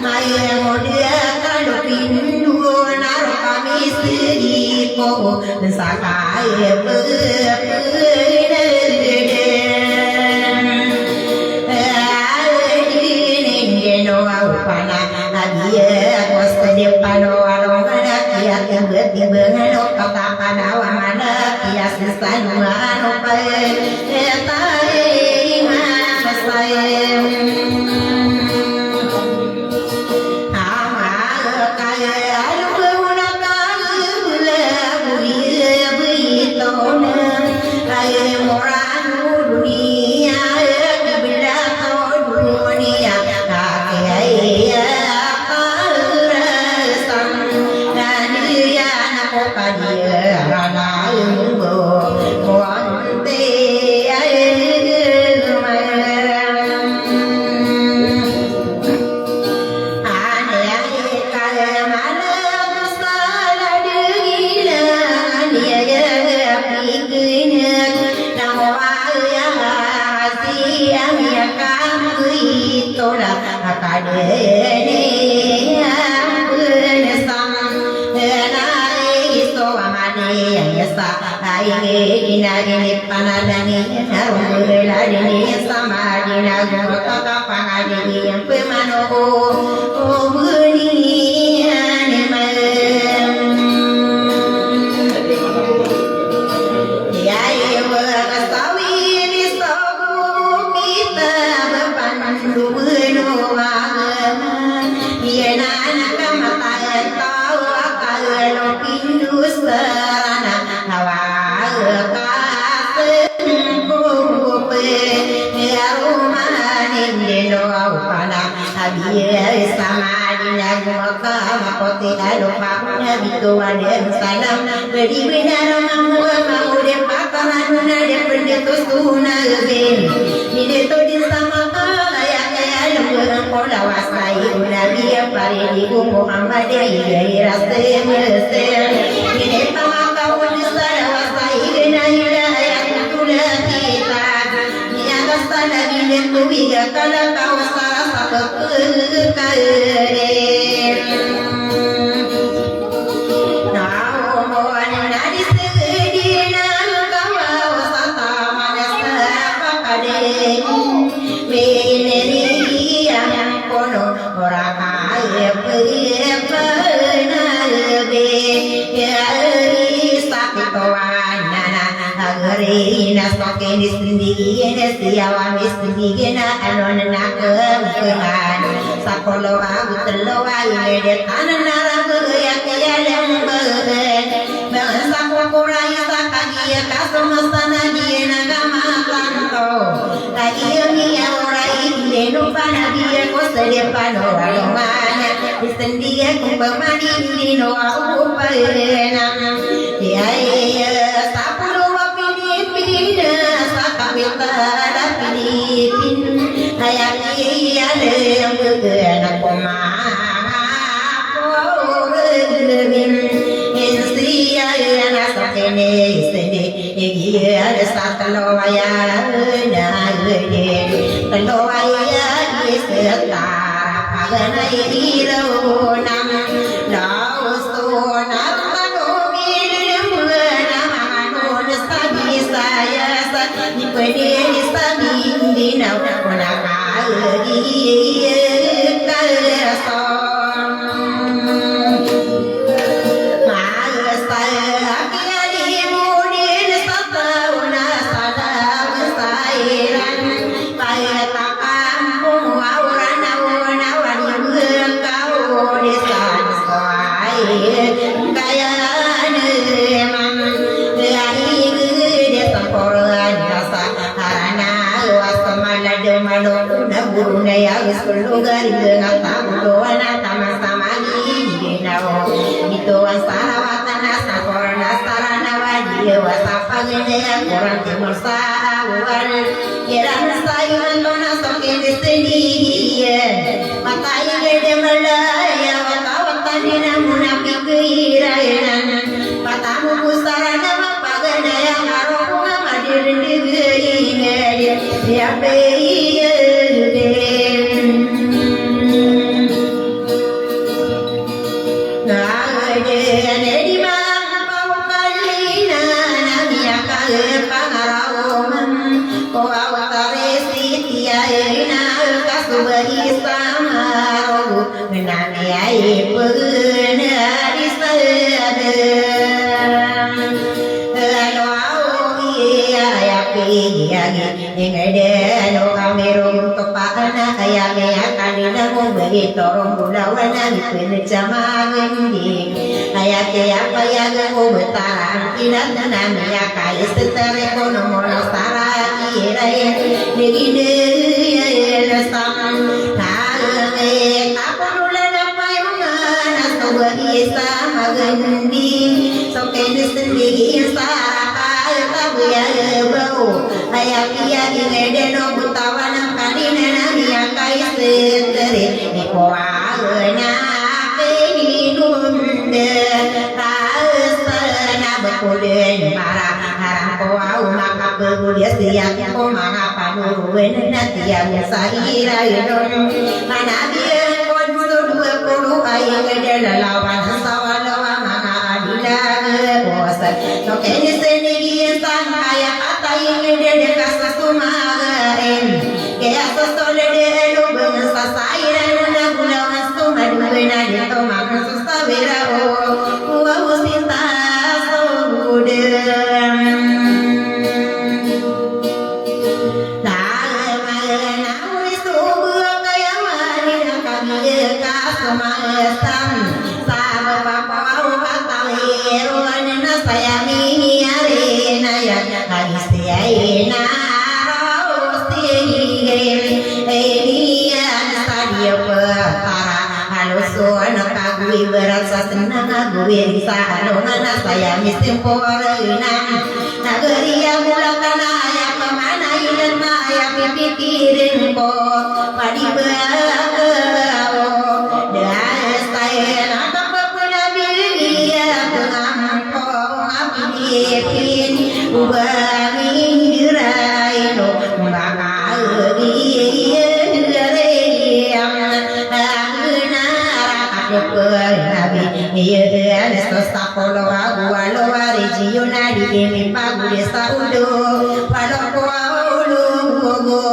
Maya cô sa cái Nah, ai pun di sana lo ya ya pi ya ngede lo kamero topana ya ya kanina mo bagi torong bulawana pun jamagan di ayat ya paya go betaran inan namanya kai setare kono mono sara ira negide ya sam tae kapulula na payunga na sobagi sa magandi so kene sendiri sa tabu ya bau ayat ya ngede no butawana kanina namanya kai setare ni koana Kulen para harang koau maka begulia siang ko mga panuruin na tiang sa irayon mana biang kon dua puluh ay ngelalawan sa walawa mga adilang bosan no kini senigi sang kaya patay ngede kasa sumagain kaya sosole de lubang sa sairan na bulawan sumaduin na dito mga susawira o uwasinta berasa senang aku bisa mana saya mesti porenang nagari yang mulakan ayah kemana ilan ayah pikirin po padi bawa dan saya nak pernah dia pengampo ngapin ubangin dirai lo bakal dia iya sto polo agu alo ariji yunadi emi pagu desa udo palo koaulu gogo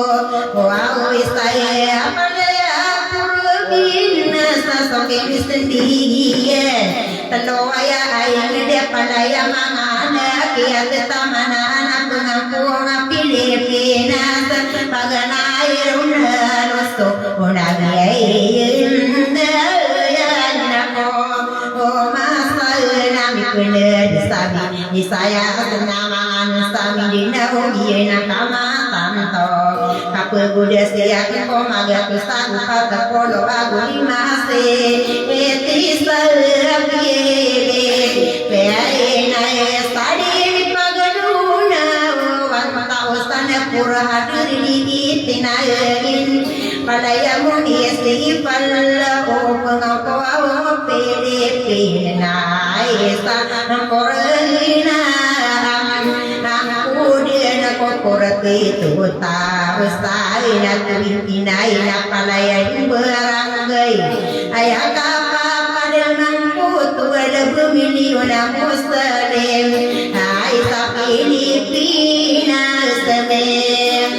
koau isaye apale apurubin sasoke sendiri telo aya ayang de palaya mangana kiat tamana anak pengampung Pilipinas pagana iruna losto onabi di saya senamaan sami dina ugi na kama tanto kapul buda siya ko maga pisan kata polo agu limase eti sarabie peai na estadi pagaduna wanta osana pura hadir di tinayin palaya muni esi palla o pangako awo Pilipina esa korina kemudian korporati tuta usai na tuwintina ina palaya beranggai ayah kapa pada mangkutu ada bermilion muslim esa Pilipina semem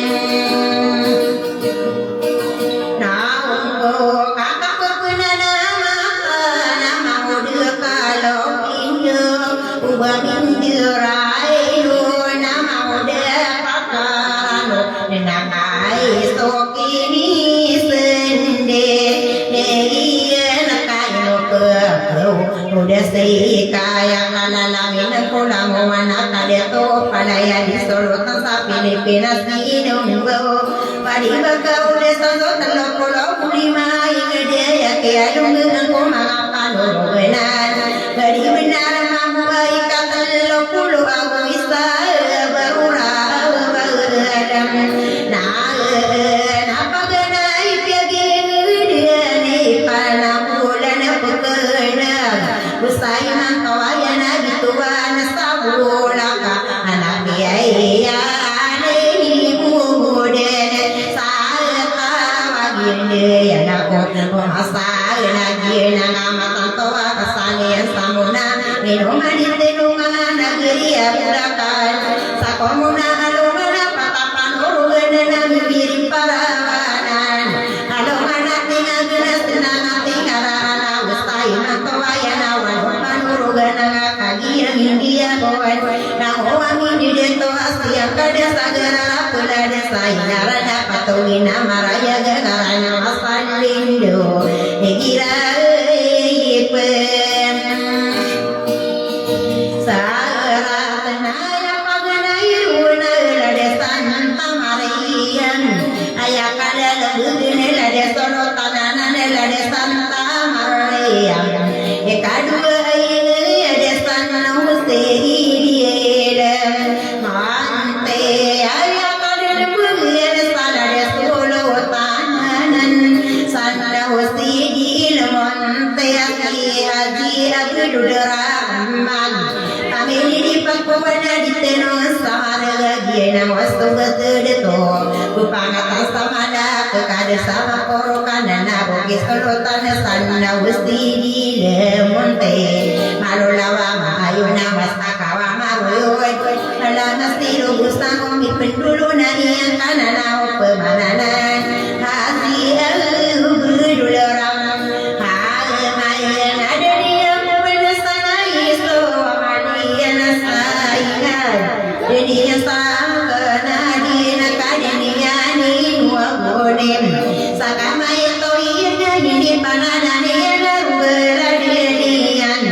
udah sei kaya kalalangin pulang mana kada to palaya di Solo sa Pilipinas di Indonesia padi baka udah sono telo pulau lima ingede ya kaya lungan ko mga panurunan bari benar mampu ika telo pulau aku isa barura baradam na paganai piagi dia ni pana bulan pekena usai mantawaya nabi tuan sabulaka anak biaya ni buden salata waginde ya nakot masa lagi nama tantoa kasani samuna minuma di tenungan negeri aburakan sakomuna alumana patapan urun nabi birim parawanan alumana tinggal gelas tenang tinggal sayaki haji abdurrahman kami di pakuwana di tenong samara giena wastu betedeto upangatan samada kekade sama korokana bogis kolotan sanna westi di lemonte malulawa maayuna wasakawa maroyoy alanas tiru gustang mi pendulu na iyang kanana pemananan hati al-hubudularam ha'amayan ada dia berdasana iso amalian asaihan dunia sangkana dina kadenia ni dua bonem sakama itu iya di pananan iya beradilian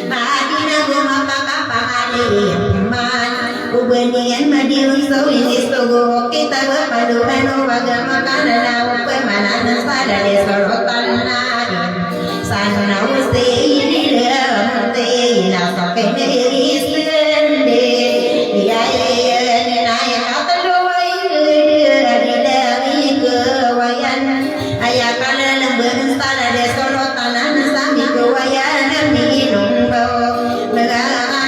madina guma pakapangalian ubenian madiun sawis togo kita berpaduan waga makanan pemanan sadade sorotan nadin sana usti di lemte na sakene isende ya naya kataloi di dami kewayan ayakala lemben sadade sorotan sami kewayan minum bau mengangan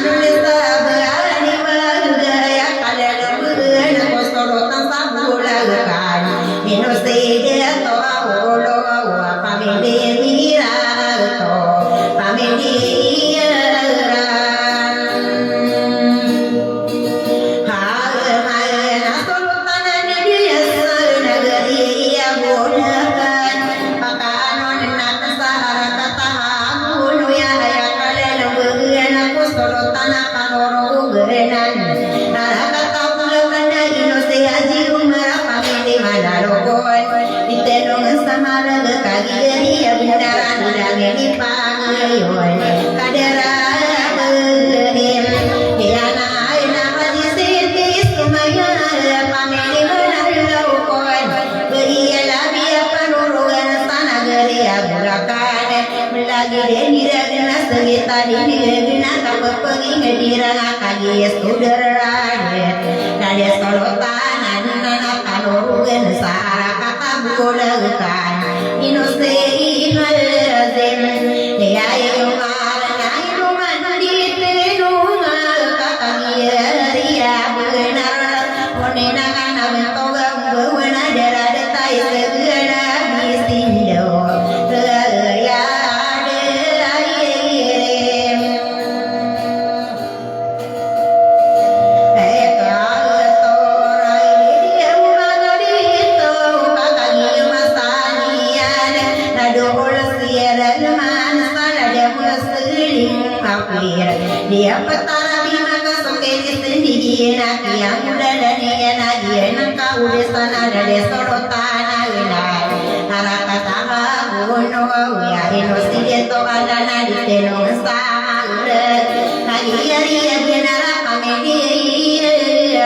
dia petara bima kasoke sendiri nak yang muda dan yang dia nak kau desana dari sorotana inai haraka sama gunung ya inosi deto ada nadi tenong sama udah lagi hari yang benara pamedi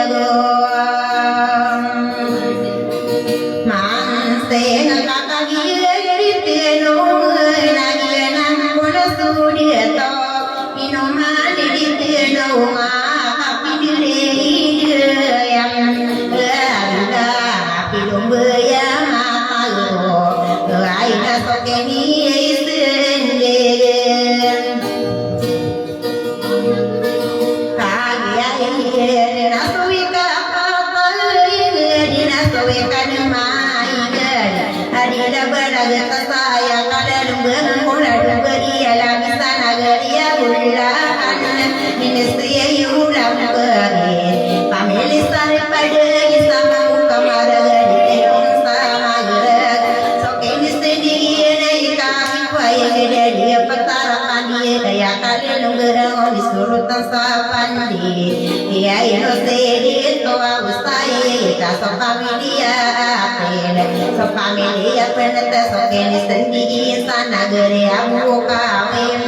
go manse kakak giri tenong lagi nang bola sudiato familia penata sokeni sendiri sana gere abu kawin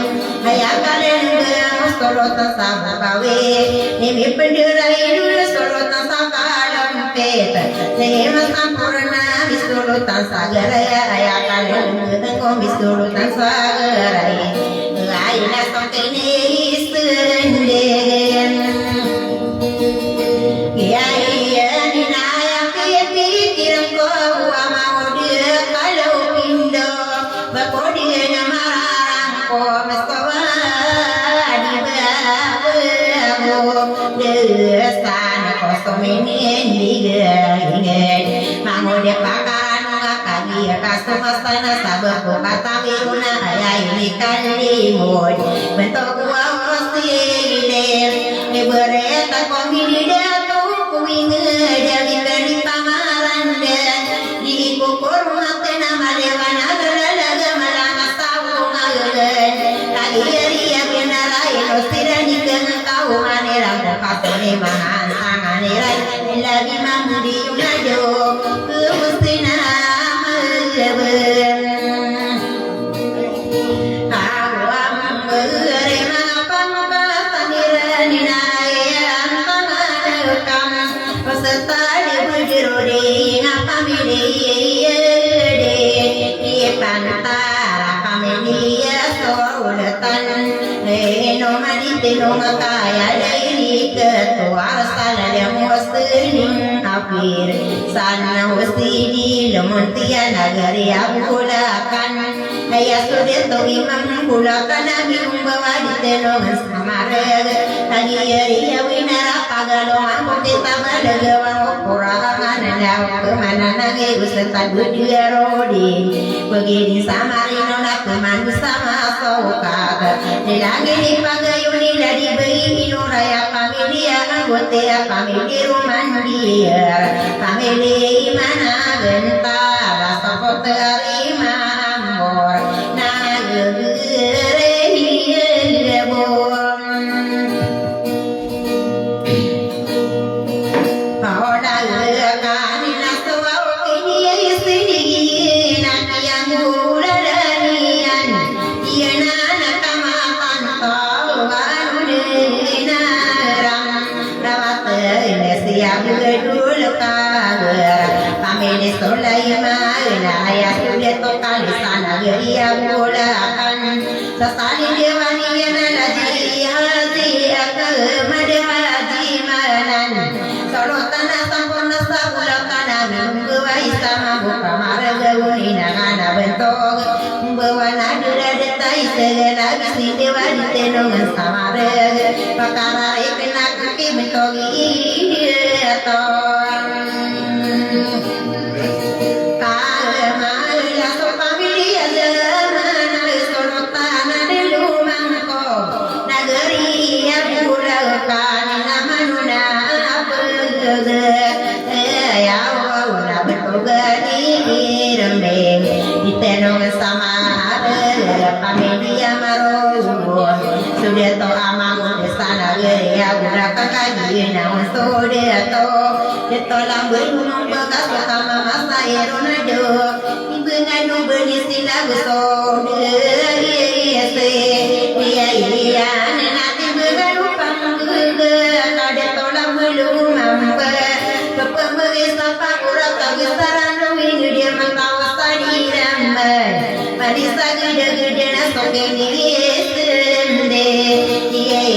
ayah kalian gere sorotan sabu kawin nimi penderai dulu sorotan sakalam peta nema sampurna bisulutan sagara ayah kalian gere bisulutan sagara ayah sokeni sendiri limod bentuk wasile bereta komini datu kuinge jadi dari pamaran dan di kukur mate nama dewana lalaga malanga tahu ngalen kayeri ya benarai ostirani keng kau manera kokatone mahan tanganirai lagi mamudi unado kustina maleben awam bere mapang patanirani nayan pangalkam peserta dibujurode ngapamide di pantara pamilia sorulatan no manite no makaya dari ketua salah yang muslim apir sana hustini lemuntia nagari abulakan ayah sudah to imam bulakan nabi membawa di tenongan samareg lagi ya winara pagalongan kita madagawan ukurangan nang kemana nange usetan dia rodi begini samarino nak keman sama sokak lagi di pagayuni dari beri raya pamilia anggota pamili rumah dia pamili mana gentar sokot terima amor nagere lebon sesali dewani yana lagi hati akal madhaji manan sarotana sampurna sabulakana membawa sama buka marga wina kana bentok membawa nadura detai segala bisi dewani tenongan samarga pakara ikna kuki bentogi atau sudah to amang sana ya udah kakak na sudah to lambur gunung bekas utama masa Ronaldo ibenganu benisila besode iya nanti benganu pangge kada to lambur mampe kepemeri sapa ura kagesaran wing dia mangkawas tadi ramai marisa gede-gede na sokeni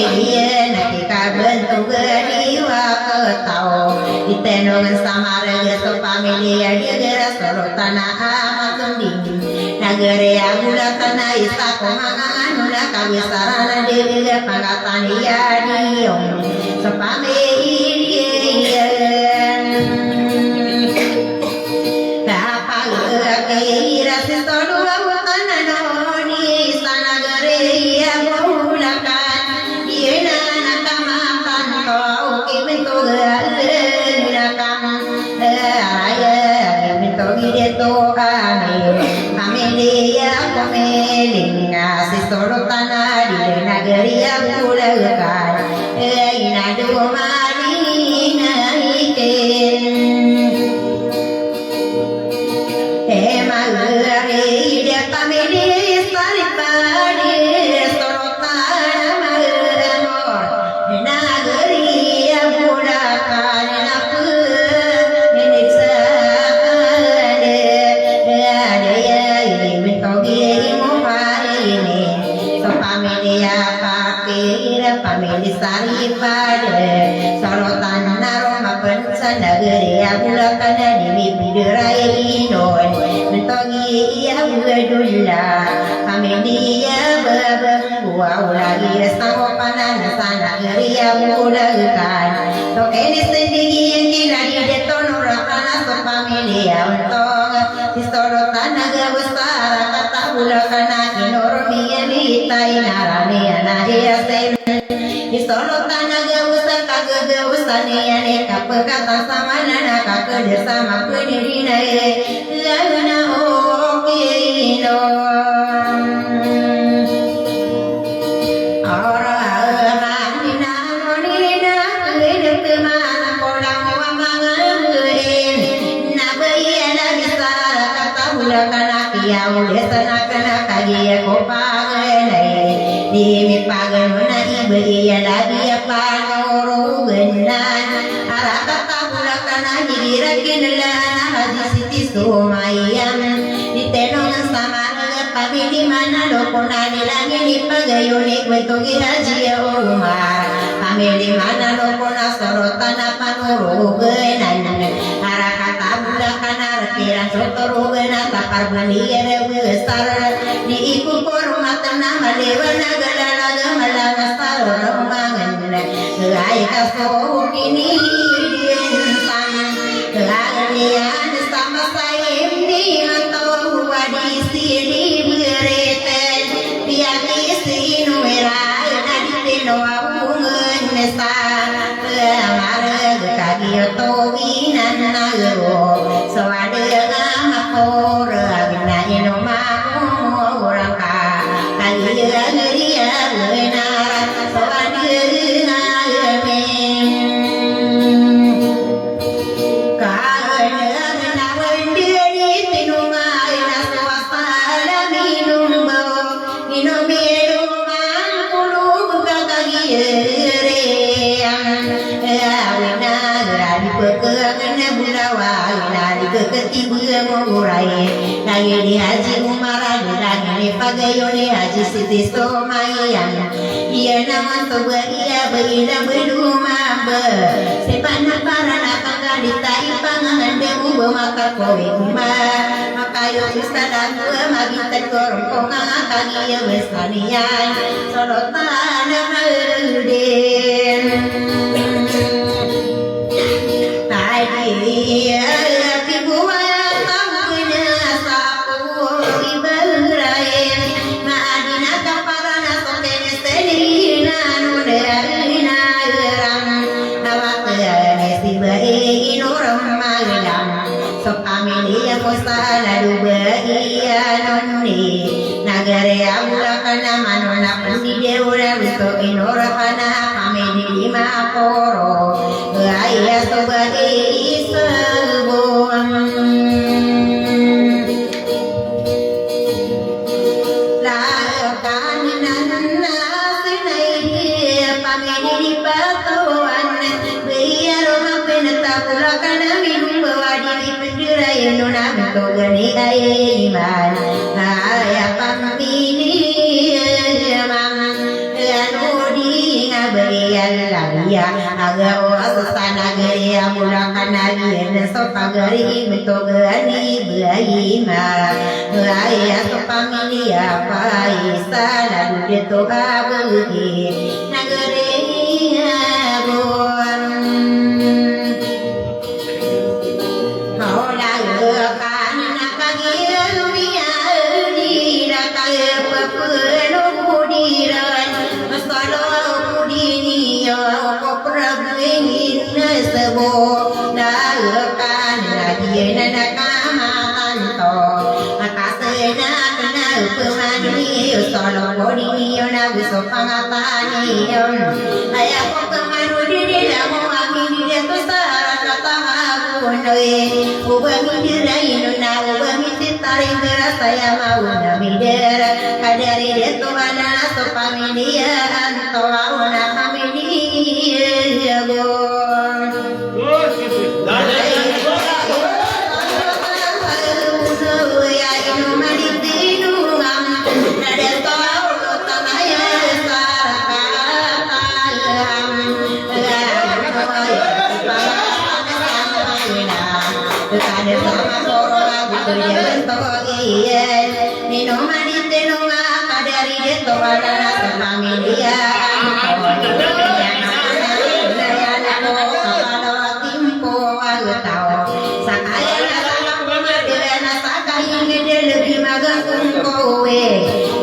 iya nakika bentuk gediwa ketau itenongan samarga so pamilia dia geras sorotana amat mending nagare agula tanah isa komangan udah kawisarana dia pangatan iya diom so pamilia apa kira sesolu tanah noni sana gare iya Sorotana di nagari abulakan inadu marina iken malare dia pamili saripadi sorotana malamor nagari abulakan napu meneksa pamili saripade sorotan naroma pensa nagari abulakan di bidurai inon mentogi ia bugadulla pamili ya babengua ulagi resangopanan sana nagari abulakan tokeni sendiri yang kiladi detonurana so pamili ya untong sorotan naga besar kata bulakan inormi tai narane anahe asen isolo tanaga usa kagaga usane ane kapakata samanana kakade sama penirina lagana okino ya udah sana kaya kopangai di mipagan mana ibu ya lagi ya panoro benan arah kata bulakana hidirakin lana hadis itu sumayam di tenongan sama kami di mana lokona di lagi di pagayonik bentuk haji ya umar kami di mana lokona sorotana panoro benan arah kata bulakana retiran sotoru benan takar benih besar di ibu kormat nama dewana galala malanga saro romangan gai kaso kini insan kelalian sama saya di mantau wadi sini bereten biar isi nuera nadi teno abungan nesa amar kaki towinan nagro sawade ngamapor agna inoma orang kali ria benar sawade ngamen karena nawan diri tinuma ina swasala minum mangkulu buka kagi pekangan bulawa nari ketiga mengurai lagi di haji umara lagi di pagayone haji siti somayan ia nama toba ia beina beluma be sepana para nakanga di tai pangangan demu maka kowe kuma maka yo bisa dan magita korong konga kagi ya wesanian solotana malden nagare amulakana manona puside ora wiso inora kana kamedi lima poro aya sobade isebom la kanana sinai pamedi dipatuan biar mapenata pulakana minum bawadi pendira yenuna mitogani aiman aya pamini jamam lanudi ngaberian lagia aga wasana gaya mulakana yen sopagari mitogani baima aya sopamini apa isa lalu deto abudi nagare abon saya mau namider kadari deto ana sopaminia anto ana kaminia jago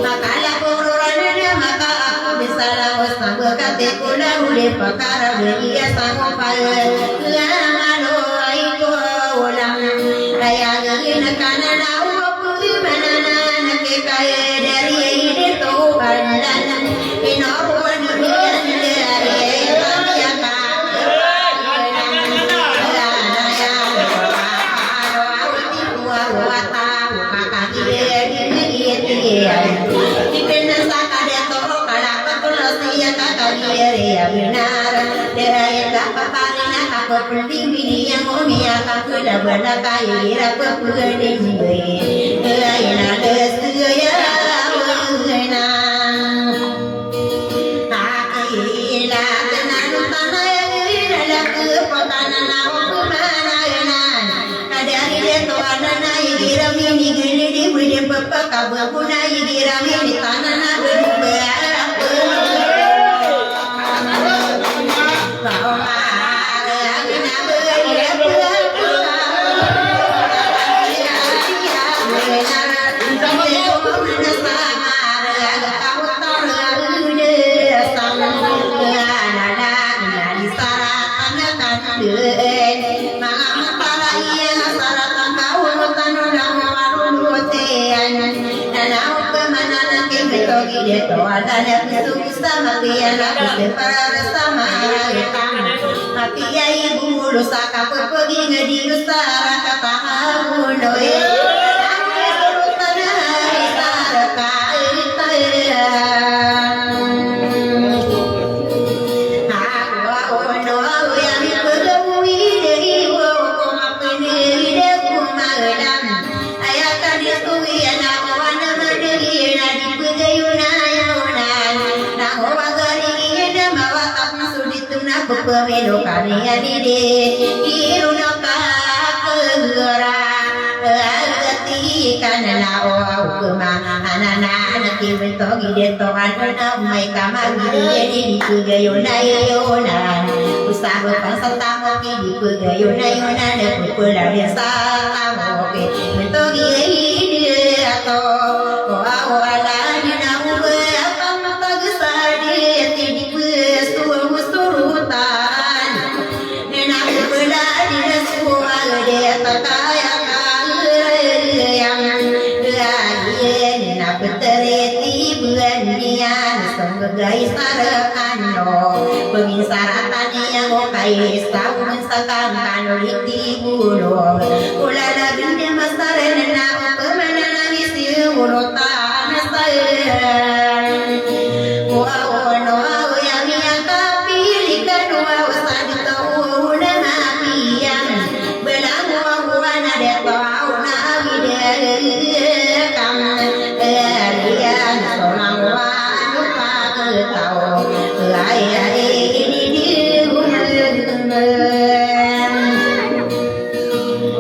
Sakaya boleh perkara beria sanggup lama lo itu ulang raya gini kanan aku mana nak kaya dari ini Tuhan dan inowan benar daya paparina apa pending yang omia aku dah berlakai apa pending daya nada saya wena akila tenan tanah dah ke patanan aku mana nan ada dia tuan nai dirami ni gini di budi papa kabu punai dirami di tanah berdua pergi ngadi nusara kata mulo pemilu kalian ini iruna kakera ketika nau kemana anak kita gede tohan anak mereka magi di kegayunan usaha pasal tamu di kegayunan dan pelari salam oke mentogi ini atau awalnya nau apa mata besar di guys sarakano pengisaratan yang okai setahun setahun di bulu ulah lagi di masalah nak kemana lagi si urutan saya wow no yang kapilikan wow sadi tahu nama pian belang wow ada tahu nabi dia kam lian solang tahu laya ini di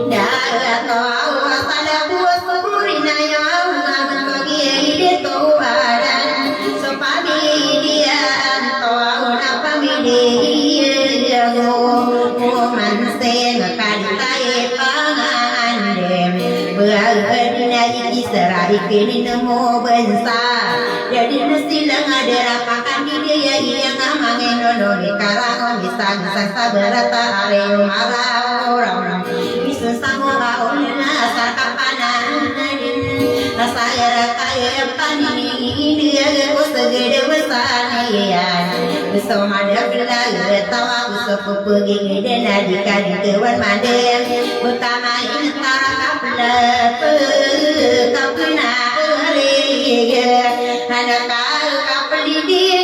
dah tahu pada buat purina yang bagi ide tuaran sepadi dia tahu apa dia mansen kali tai pangandem berada di serai kini nemu bensa jadi mesti ada rapakan dia yang ngamangin nolo di karang bisa sabarata areo marau orang bisa samora olna sakapanan rasa kaya pani dia segede besanian bisa ada belaga tawa bisa pergi gede nadi kadi dewan mandem utama ini tarakapla kapna anak kapli dia